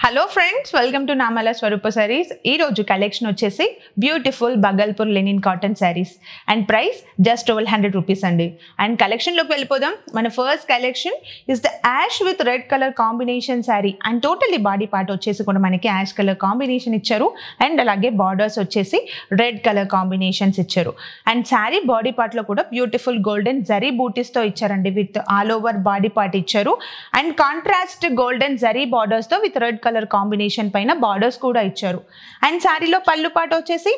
Hello friends, welcome to Namala Swarupa saris. ఈరోజు collection వచ్చేసి beautiful Bhagalpur linen cotton saris and price just 1200 rupees అండి. And కలెక్షన్లోకి వెళ్ళిపోదాం. మన first collection is the ash with red colour combination sari and totally body part వచ్చేసి కూడా మనకి యాష్ కలర్ కాంబినేషన్ ఇచ్చారు అండ్ అలాగే బార్డర్స్ వచ్చేసి రెడ్ కలర్ కాంబినేషన్స్ ఇచ్చారు. అండ్ శారీ బాడీ పార్ట్లో కూడా బ్యూటిఫుల్ గోల్డెన్ జరీ బూటీస్తో ఇచ్చారండి. With all over body part ఇచ్చారు అండ్ కాంట్రాస్ట్ గోల్డెన్ జరీ బార్డర్స్తో విత్ రెడ్ కలర్ కాంబినేషన్ పైన బార్డర్స్ కూడా ఇచ్చారు. అండ్ శారీలో పళ్ళు పాట వచ్చేసి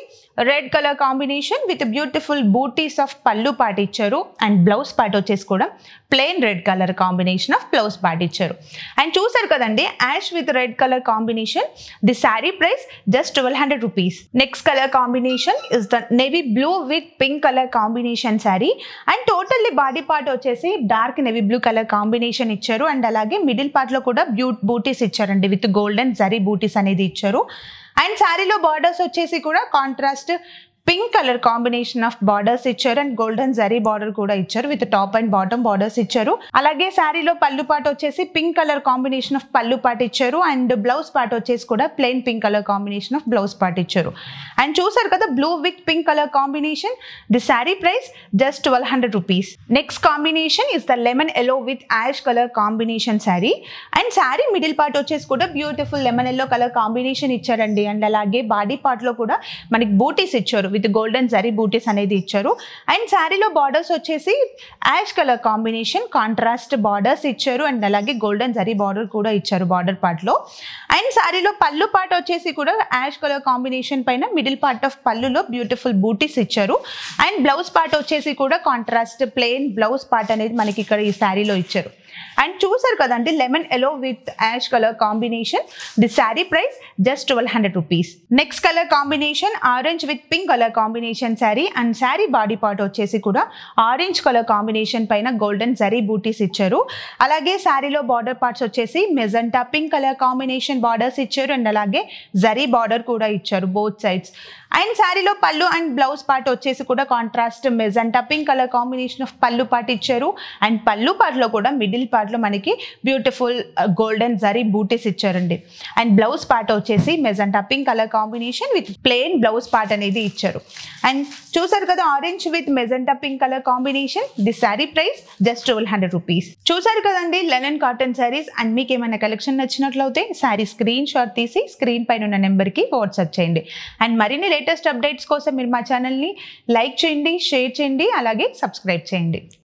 red colour combination with beautiful butis of పళ్ళు పాట ఇచ్చారు. అండ్ బ్లౌజ్ పాట వచ్చేసి కూడా plain red colour combination of blouse పాట ఇచ్చారు. అండ్ చూసారు కదండి, ash with red colour combination. The sari price just 1200 rupees. Next colour combination is the navy blue with pink colour combination sari and totally body part వచ్చేసి dark navy blue colour combination ఇచ్చారు. And అలాగే middle part లో కూడా బూటీస్ ఇచ్చారండి with golden zari బూటీస్ అనేది ఇచ్చారు. And శారీలో borders వచ్చేసి కూడా contrast pink colour combination of borders ఇచ్చారు అండ్ గోల్డెన్ జరీ బార్డర్ కూడా ఇచ్చారు with top and bottom borders ఇచ్చారు. అలాగే శారీలో పళ్ళు పాట వచ్చేసి పింక్ కలర్ కాంబినేషన్ ఆఫ్ పళ్ళు పాట ఇచ్చారు అండ్ బ్లౌజ్ పాట వచ్చేసి కూడా plain pink colour combination of blouse పాట ఇచ్చారు. అండ్ చూసారు కదా, blue with pink colour combination. The sari price just 1200 rupees. Next combination is the lemon yellow with ash colour combination sari and sari middle part వచ్చేసి కూడా beautiful lemon yellow colour combination ఇచ్చారండి. And అలాగే body part లో కూడా మనకి బూటీస్ ఇచ్చారు విత్ గోల్డెన్ జరీ బూటీస్ అనేది ఇచ్చారు. అండ్ శారీలో బార్డర్స్ వచ్చేసి ash colour combination contrast borders ఇచ్చారు అండ్ అలాగే గోల్డెన్ జరీ బార్డర్ కూడా ఇచ్చారు బార్డర్ పార్ట్ లో. అండ్ శారీలో పళ్ళు పార్ట్ వచ్చేసి కూడా యాష్ కలర్ కాంబినేషన్ పైన మిడిల్ పార్ట్ ఆఫ్ పళ్ళులో బ్యూటిఫుల్ బూటీస్ ఇచ్చారు. అండ్ బ్లౌజ్ పార్ట్ వచ్చేసి కూడా కాంట్రాస్ట్ ప్లెయిన్ బ్లౌజ్ పార్ట్ అనేది మనకి ఇక్కడ ఈ శారీలో ఇచ్చారు. అండ్ చూసారు కదండి, lemon yellow with ash colour combination. The sari price just 1200 rupees. Next colour combination orange with pink colour combination sari and sari body part వచ్చేసి కూడా ఆరెంజ్ కలర్ కాంబినేషన్ పైన గోల్డెన్ జరీ బూటీస్ ఇచ్చారు. అలాగే శారీలో బార్డర్ పార్ట్స్ వచ్చేసి magenta pink colour combination borders ఇచ్చారు and అలాగే జరీ బార్డర్ కూడా ఇచ్చారు బోత్ సైడ్స్. అండ్ శారీలో పళ్ళు అండ్ బ్లౌజ్ పార్ట్ వచ్చేసి కూడా contrast magenta pink colour combination of పళ్ళు పార్ట్ ఇచ్చారు. అండ్ పళ్ళు పార్ట్లో కూడా మిడిల్ పార్ట్లో మనకి బ్యూటిఫుల్ గోల్డెన్ జరీ బూటీస్ ఇచ్చారండి. అండ్ బ్లౌజ్ పార్ట్ వచ్చేసి magenta pink colour combination with plain blouse part అనేది ఇచ్చారు. అండ్ చూసారు కదా, orange with magenta pink colour combination. The sari price just 1200 rupees. చూసారు కదండి లెనిన్ కాటన్ శారీస్. అండ్ మీకు ఏమైనా కలెక్షన్ నచ్చినట్లయితే శారీ స్క్రీన్ షాట్ తీసి స్క్రీన్ పైన ఉన్న నెంబర్కి వాట్సాప్ చేయండి. అండ్ మరిన్ని లేటెస్ట్ అప్డేట్స్ కోసం మీరు మా ఛానల్ని లైక్ చేయండి, షేర్ చేయండి, అలాగే సబ్స్క్రైబ్ చేయండి.